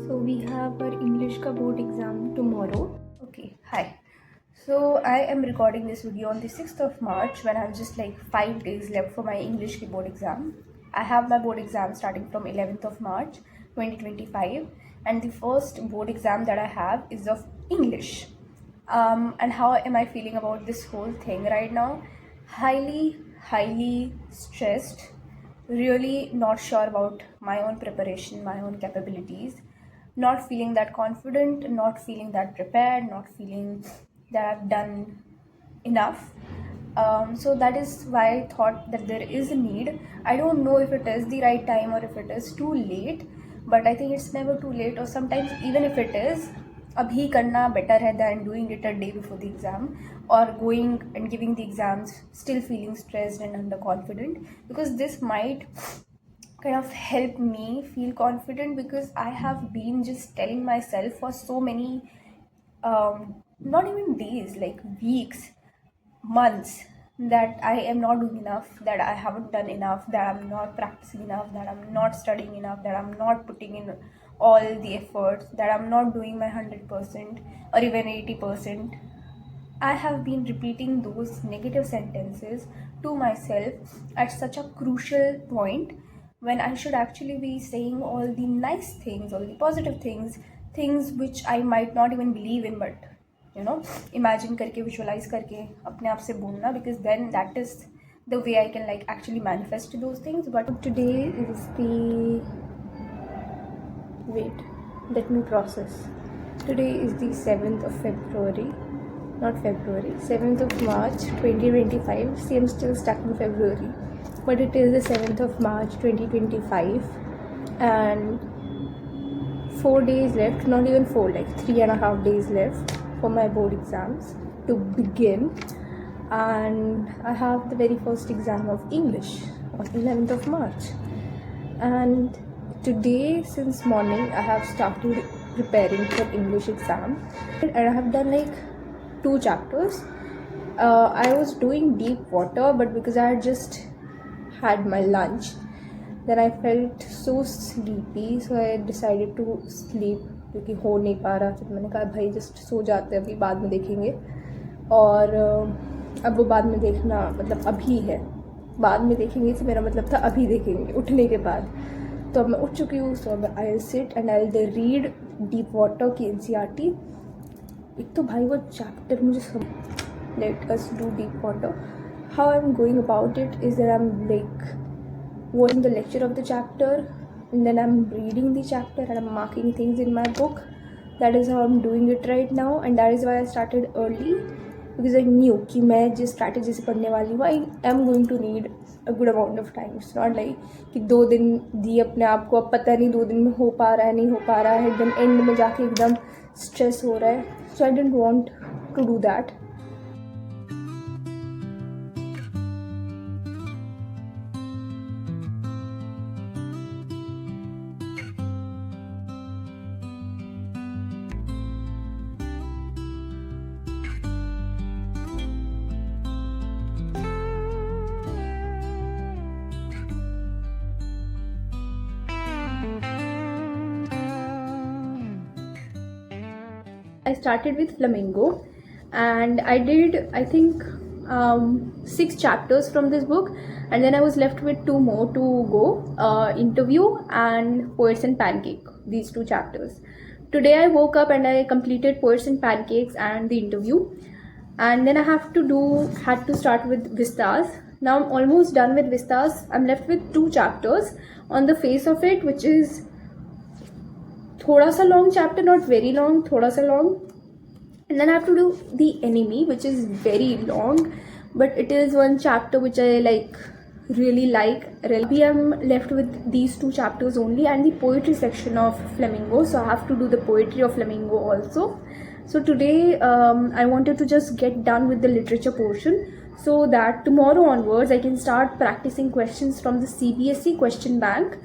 So we have our English ka board exam tomorrow. Okay, hi. So I am recording this video on the 6th of March when I have just like 5 days left for my English ki board exam. I have my board exam starting from 11th of March 2025, and the first board exam that I have is of English. And how am I feeling about this whole thing right now? Highly stressed, really not sure about my own preparation, my own capabilities, not feeling that confident, not feeling that prepared, not feeling that I've done enough. So that is why I thought that there is a need. I don't know if it is the right time or if it is too late, but I think it's never too late, or sometimes even if it is, abhi karna better hai than doing it a day before the exam, or going and giving the exams still feeling stressed and underconfident, because this might kind of help me feel confident, because I have been just telling myself for so many not even days, like weeks, months, that I am not doing enough, that I haven't done enough, that I'm not practicing enough, that I'm not studying enough, that I'm not putting in all the efforts, that I'm not doing my 100% or even 80%. I have been repeating those negative sentences to myself at such a crucial point, when I should actually be saying all the nice things, all the positive things, things which I might not even believe in, but imagine करके, visualize करके अपने आप से बोलना, because then that is the way I can like actually manifest those things. But today is the wait, let me process. Today is the 7th of February, not February, 7th of March 2025. See, I'm still stuck in February, but it is the 7th of March 2025, and 4 days left, not even 4, like 3.5 days left for my board exams to begin. And I have the very first exam of English on 11th of March, and today since morning I have started preparing for English exam, and I have done like 2 chapters. I was doing deep water, but because I had just had my lunch, then I felt so sleepy, so I decided to sleep, क्योंकि हो नहीं पा रहा, तो मैंने कहा भाई just so जाते हैं, अभी बाद में देखेंगे. और अब वो बाद में देखना मतलब अभी है, बाद में देखेंगे से मेरा मतलब था अभी देखेंगे उठने के बाद. तो अब मैं उठ चुकी हूँ, so I will sit and I will read deep water की NCERT. एक तो भाई वो चैप्टर मुझे सब, let us do deep water. How I am going about it is that I am like watching the lecture of the chapter, and then I'm reading the chapter and I'm marking things in my book. That is how I'm doing it right now, and that is why I started early, because I knew कि मैं जिस strategy से पढ़ने वाली हूँ, I am going to need a good amount of time. It's not like कि 2 दिन दिए अपने आप को, अब पता नहीं 2 दिन में हो पा रहा है नहीं हो पा रहा है, then end में जाके एकदम stress हो रहा है. So I didn't want to do that. I started with Flamingo, and I did, I think, 6 chapters from this book, and then I was left with 2 more to go, Interview and Poets and Pancake, these 2 chapters. Today I woke up and I completed Poets and Pancakes and the Interview, and then I had to start with Vistas. Now I'm almost done with Vistas. I'm left with 2 chapters on the face of it, which is थोड़ा सा long chapter, not very long, थोड़ा सा long. And then I have to do the enemy, which is very long, but it is one chapter which I really like. Really, I'm left with these 2 chapters only, and the poetry section of Flamingo, so I have to do the poetry of Flamingo also. So today I wanted to just get done with the literature portion, so that tomorrow onwards I can start practicing questions from the CBSE question bank,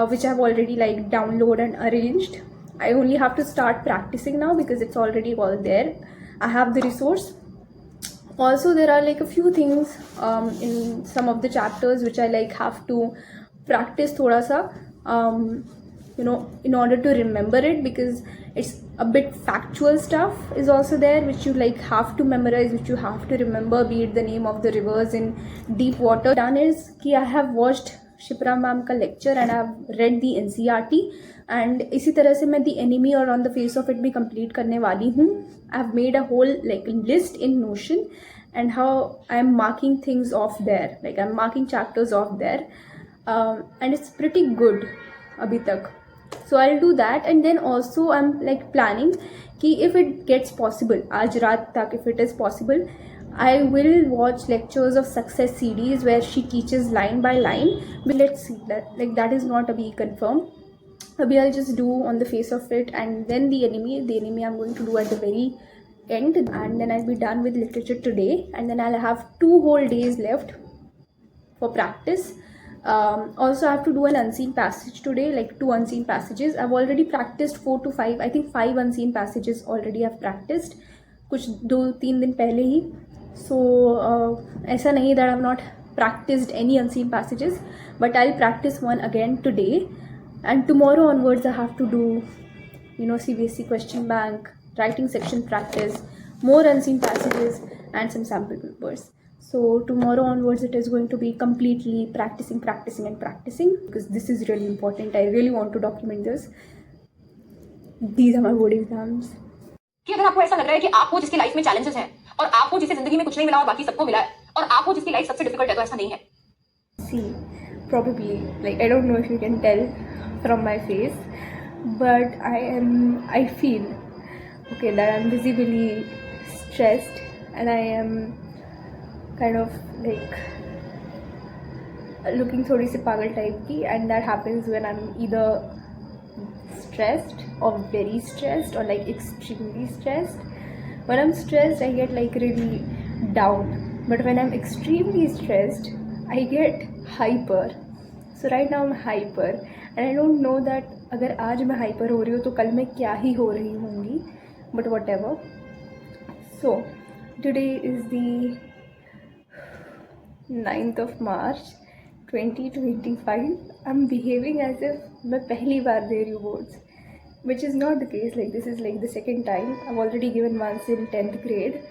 which I've already downloaded and arranged. I only have to start practicing now because it's already all there. I have the resource. Also, there are a few things in some of the chapters which I have to practice thoda sa, in order to remember it, because it's a bit factual stuff is also there which you like have to memorize, which you have to remember, be it the name of the rivers in deep water. Done is कि I have watched Shipra ma'am का lecture and I have read the NCERT and इसी तरह से मैं the enemy और on the face of it भी complete करने वाली हूँ. I have made a whole like list in Notion and how I am marking things off there, like I'm marking chapters off there, and it's pretty good abhi tak. So I'll do that, and then also I'm like planning कि if it gets possible आज रात तक, if it is possible, I will watch lectures of success series where she teaches line by line. But let's see, that like that is not abhi confirmed. Abhi I'll just do on the face of it, and then the enemy I'm going to do at the very end, and then I'll be done with literature today, and then I'll have 2 whole days left for practice. Also I have to do an unseen passage today, like 2 unseen passages. I've already practiced 4 to 5, I think 5 unseen passages already I've practiced कुछ 2-3 दिन पहले ही. So ऐसा नहीं that I've not practiced any unseen passages, but I'll practice one again today, and tomorrow onwards I have to do CBSE question bank, writing section practice, more unseen passages and some sample papers. So tomorrow onwards it is going to be completely practicing because this is really important. I really want to document this. These are my board exams. कि अगर आपको ऐसा लग रहा है कि आप हो जिसकी लाइफ में चैलेंजेस हैं और आप हो जिसे जिंदगी में कुछ नहीं मिला और बाकी सबको मिला है और आप हो जिसकी लाइफ सबसे डिफिकल्ट है, तो ऐसा नहीं है. See, probably, like I don't know if you can tell from my face, but I feel okay that I'm visibly stressed and I am kind of like looking थोड़ी सी पागल type की, and that happens when I'm either stressed or very stressed or like extremely stressed. When I'm stressed I get like really down, but when I'm extremely stressed I get hyper. So right now I'm hyper and I don't know that अगर आज मैं hyper हो रही हूँ तो कल मैं क्या ही हो रही होंगी, but whatever. So today is the 9th of March 2025. I'm behaving as if मैं पहली बार दे रही हूँ boards, which is not the case. Like this is like the second time. I've already given once in 10th grade,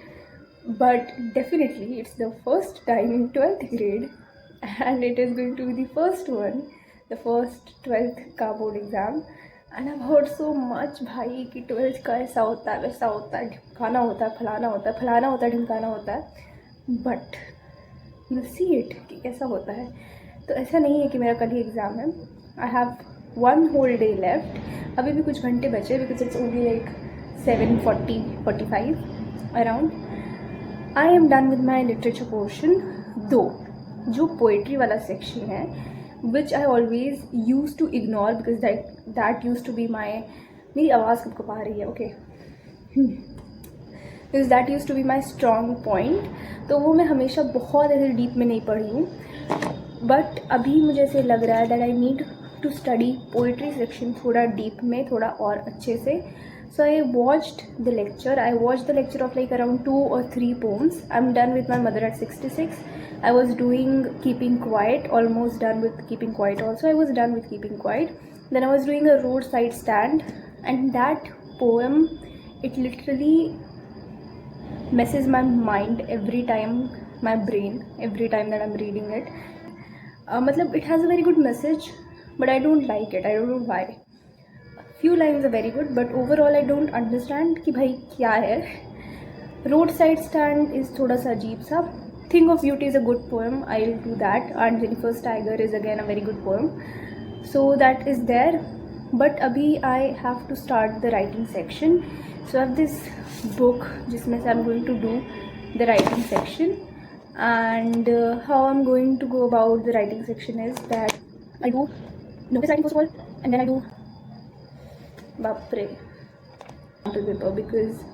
but definitely it's the first time in 12th grade, and it is going to be the first one, the first 12th का board exam. And I've heard so much भाई कि 12th का ऐसा होता है, वैसा होता है, ढिमकाना होता है, फलाना होता है, फलाना होता है, ढिमकाना होता है, but you'll see it कि कैसा होता है. तो ऐसा नहीं है कि मेरा कल ही एग्ज़ाम है. I have 1 whole day left. अभी भी कुछ घंटे बचे because it's only like 7:45 around. I am done with my literature portion. Though जो पोइट्री वाला सेक्शन है which I always used to ignore because that used to be my, मेरी आवाज़ कब कब आ रही है, okay, because that used to be my strong point. तो वो मैं हमेशा बहुत ऐसे डीप में नहीं पढ़ी हूँ, बट अभी मुझे ऐसे लग रहा है that I need to study poetry section थोड़ा डीप में, थोड़ा और अच्छे से. So I watched the lecture of like around 2 or 3 poems. I am done with my mother at 66. I was doing keeping quiet, almost done with keeping quiet also. I was done with keeping quiet. Then I was doing a roadside stand, and that poem, it literally messes my mind every time, my brain, every time that I'm reading it. Matlab, it has a very good message, but I don't like it. I don't know why. Few lines are very good, but overall I don't understand कि भाई क्या है. Roadside stand is थोड़ा सा अजीब सा. Think of Beauty is a good poem. I'll do that. And Jennifer's Tiger is again a very good poem. So that is there. But abhi I have to start the writing section. So I have this book जिसमें से I'm going to do the writing section. And how I'm going to go about the writing section is that I do notice writing first of all, and then I do बाप रे sample paper, because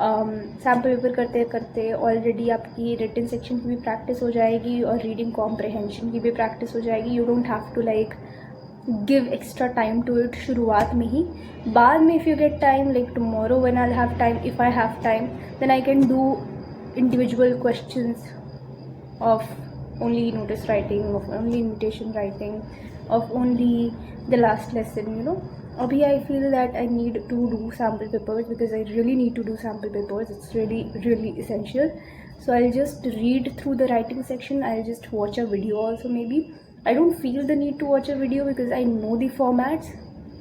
sample paper करते करते already आपकी written section की भी practice हो जाएगी और रीडिंग कॉम्प्रहेंशन की भी प्रैक्टिस हो जाएगी. You don't have to like give extra time to it शुरुआत में ही. बाद में if you get time, like tomorrow when I have time, if I have time, then I can do individual questions of only notice writing, of only invitation writing, of only the last lesson, you know. Abhi I feel that I need to do sample papers because I really need to do sample papers. It's really essential. So I'll just read through the writing section. I'll just watch a video also maybe. I don't feel the need to watch a video because I know the formats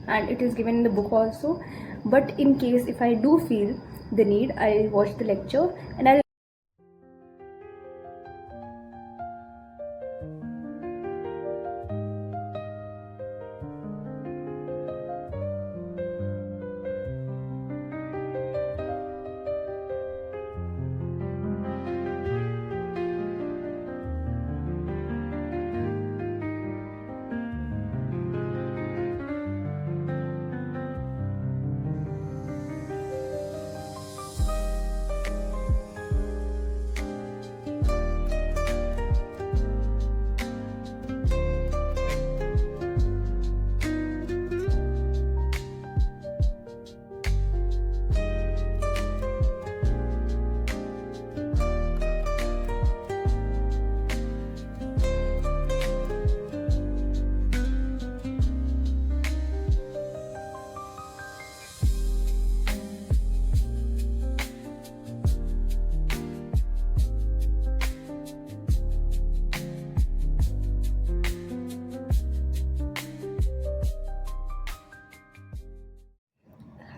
and it is given in the book also. But in case if I do feel the need, I'll watch the lecture and I'll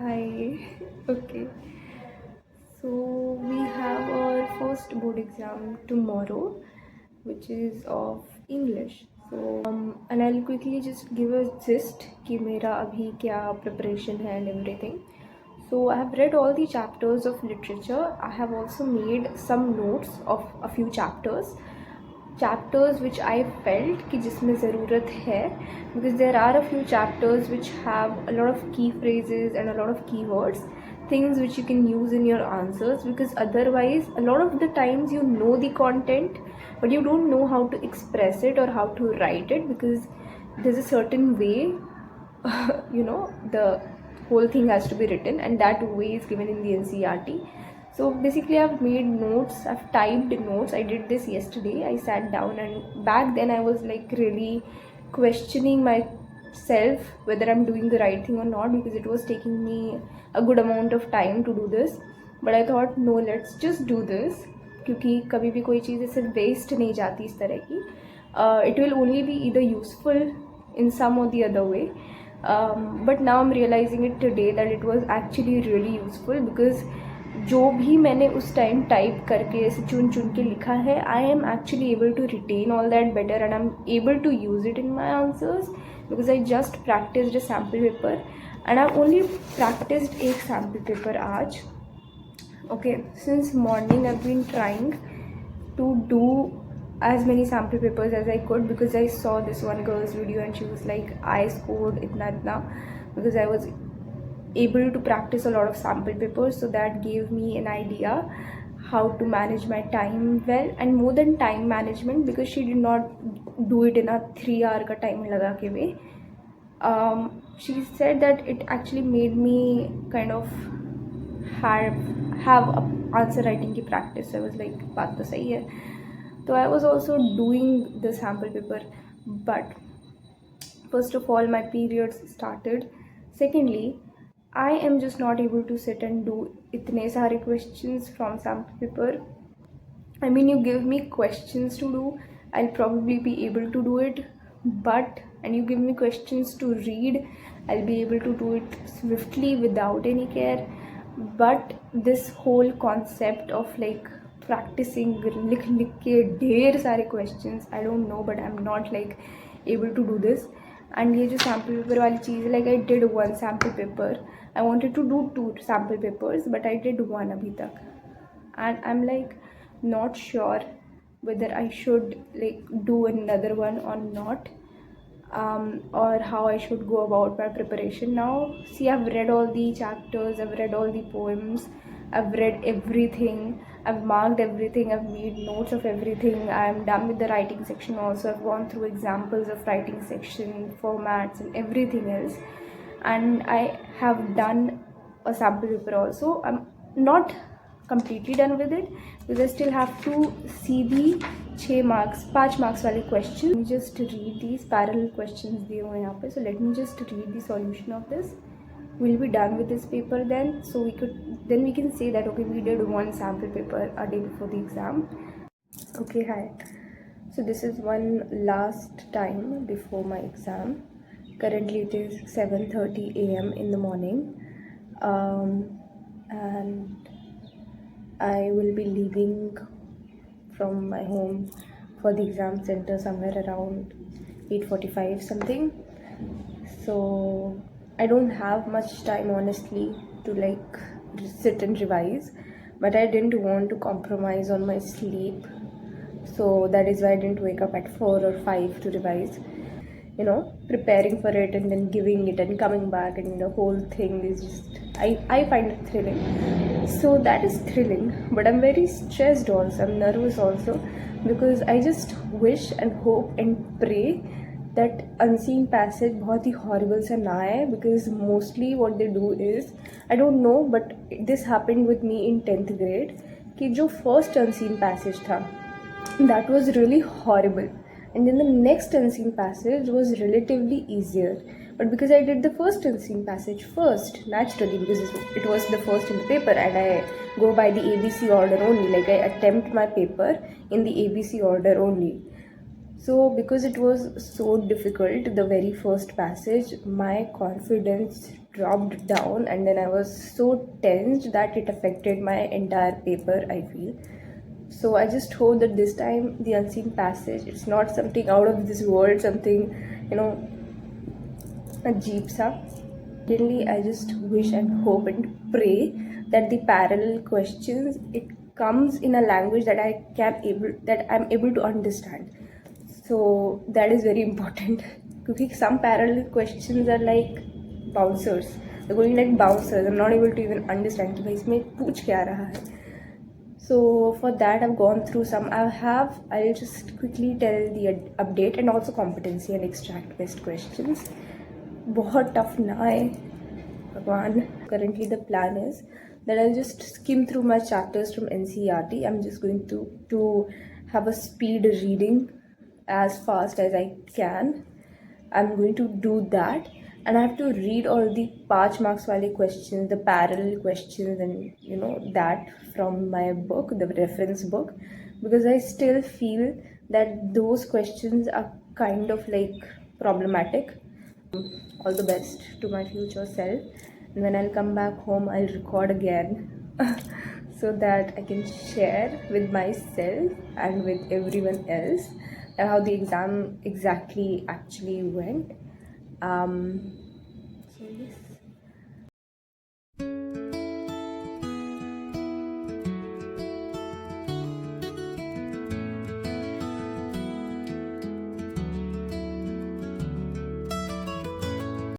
Hi. Okay. So we have our first board exam tomorrow, which is of English. So and I'll quickly just give a gist कि मेरा अभी क्या preparation है and everything. So I have read all the chapters of literature. I have also made some notes of a few chapters which I felt कि जिसमें ज़रूरत है, because there are a few chapters which have a lot of key phrases and a lot of keywords, things which you can use in your answers, because otherwise a lot of the times you know the content but you don't know how to express it or how to write it, because there's a certain way you know the whole thing has to be written and that way is given in the NCERT. So basically I've made notes, I've typed notes. I did this yesterday. I sat down and back then I was like really questioning myself whether I'm doing the right thing or not, because it was taking me a good amount of time to do this. But I thought no, let's just do this, क्योंकि कभी भी कोई चीज़ ऐसे waste नहीं जाती इस तरह की. It will only be either useful in some or the other way. But now I'm realizing it today that it was actually really useful, because जो भी मैंने उस टाइम टाइप करके ऐसे चुन चुन के लिखा है, I am actually able to retain all that better and I am able to use it in my answers, because I just practised a sample paper and I only practised एक sample paper आज. Okay, since morning I've been trying to do as many sample papers as I could, because I saw this one girl's video and she was like, I scored itna, because I was able to practice a lot of sample papers. So that gave me an idea how to manage my time well, and more than time management, because she did not do it in a 3 hour ka time laga ke way. She said that it actually made me kind of have a answer writing की practice. I was like, बात तो सही है. So I was also doing the sample paper, but first of all my periods started. Secondly, I am just not able to sit and do इतने सारे questions from sample paper. I mean, you give me questions to do, I'll probably be able to do it, and you give me questions to read, I'll be able to do it swiftly without any care. But this whole concept of like practicing लिख के ढेर सारे questions, I don't know, but I'm not like able to do this. And ये जो sample paper वाली चीज़ है, like I did one sample paper. I wanted to do 2 sample papers, but I did 1 अभी तक, and I'm like not sure whether I should like do another one or not, or how I should go about my preparation now. See, I've read all the chapters, I've read all the poems, I've read everything, I've marked everything, I've made notes of everything. I'm done with the writing section also. I've gone through examples of writing section, formats and everything else, and I have done a sample paper also. I'm not completely done with it, because I still have to see the 6 marks 5 marks वाले question. Just read these parallel questions दिए हुए हैं यहाँ पे. So let me just read the solution of this. We'll be done with this paper then. So we can say that okay, we did one sample paper a day before the exam. Okay, hi. So this is one last time before my exam. Currently it is 7:30 a.m. in the morning, and I will be leaving from my home for the exam center somewhere around 8:45 something. So I don't have much time honestly to like sit and revise, but I didn't want to compromise on my sleep, so that is why I didn't wake up at 4 or 5 to revise. Preparing for it and then giving it and coming back, and the whole thing is just, I find it thrilling. So that is thrilling, but I'm very stressed also. I'm nervous also, because I just wish and hope and pray that unseen passage बहुत ही horrible सा ना आए, because mostly what they do is, I don't know, but this happened with me in 10th grade, कि जो first unseen passage था, that was really horrible, and then the next unseen passage was relatively easier. But because I did the first unseen passage first, naturally, because it was the first in the paper, and I go by the ABC order only, like I attempt my paper in the ABC order only. So because it was so difficult, the very first passage, my confidence dropped down, and then I was so tensed that it affected my entire paper, I feel. So I just hope that this time the unseen passage, it's not something out of this world, something, ajeeb sa. Really, I just wish and hope and pray that the parallel questions, it comes in a language that I'm able to understand. So that is very important. Because some parallel questions are like bouncers. They're going like bouncers. I'm not able to even understand कि भाई इसमें पूछ क्या रहा है. So for that I've gone through some. I'll just quickly tell the update and also competency and extract best questions. बहुत tough ना आए भगवान. Currently the plan is that I'll just skim through my chapters from NCERT. I'm just going to have a speed reading as fast as I can. I'm going to do that, and I have to read all the 5 marks wale questions, the parallel questions, and that from my book, the reference book, because I still feel that those questions are kind of like problematic. All the best to my future self, and when I'll come back home, I'll record again so that I can share with myself and with everyone else and how the exam exactly actually went. So yes.